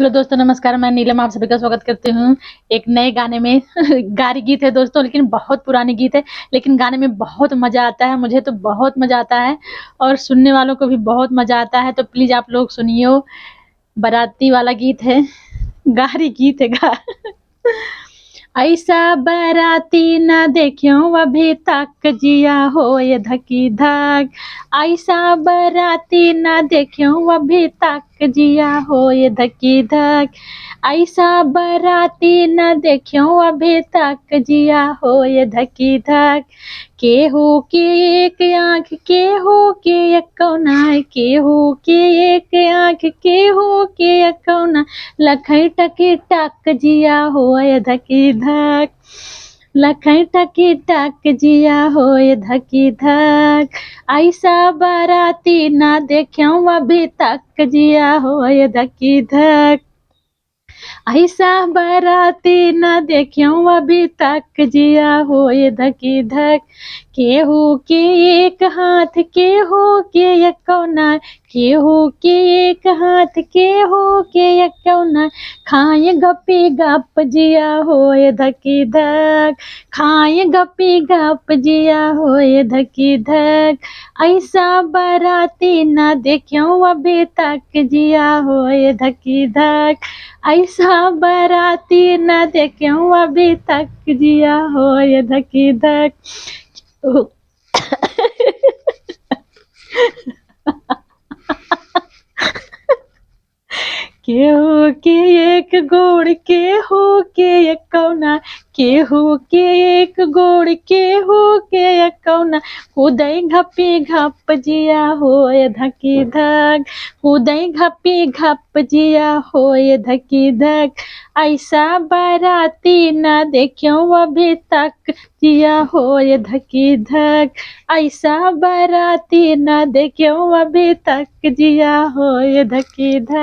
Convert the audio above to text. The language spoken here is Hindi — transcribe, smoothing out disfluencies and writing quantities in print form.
हेलो दोस्तों, नमस्कार। मैं नीलम आप सभी का स्वागत करती हूँ एक नए गाने में। गारी गीत है दोस्तों, लेकिन बहुत पुरानी गीत है, लेकिन गाने में बहुत मज़ा आता है। मुझे तो बहुत मज़ा आता है और सुनने वालों को भी बहुत मज़ा आता है। तो प्लीज़ आप लोग सुनियो। बाराती वाला गीत है, गारी गीत है ऐसा बाराती न देखियो अभी तक जिया हो ये धकी धक। ऐसा बाराती न देखियो अभी तक जिया हो ये धकी धक। ऐसा बाराती न देखियो अभी तक जिया हो ये धकी धक। केहू के एक आँख, केहू के एक कौना, केहू के एक आँख, केहू के एक कौना, लखई टकी टक जिया हो ये धकी धक। लखई टकी टक जिया हो ये धकी धक। ऐसा बाराती ना देखियो अभी तक जिया हो ये धकी धक। ऐसा बाराती न देखियो अभी तक जिया हो ये धकी धक। केहू के एक हाथ, केहू के एक कौना, केहू के एक हाथ, केहू के एक कौना, खाए गपी गप जिया हो ये धकी धक। खाए गपी गप जिया हो ये धकी धक। ऐसा बाराती न देखियो अभी तक जिया हो ये धकी धक। ऐसा बाराती न देखियो अभी तक जिया हो ये धकी धक। केहू के एक गोड़, केहू के एक कौना, केहू के एक गोड़, केहू के एक कौना, कूदई घपी घप जिया हो ये धकी धक। कूदई घपी घप जिया हो ये धकी धक। ऐसा बाराती न देखियो अभी तक जिया हो ये धकी धक। ऐसा बाराती न देखियो अभी तक जिया हो ये धकी धक।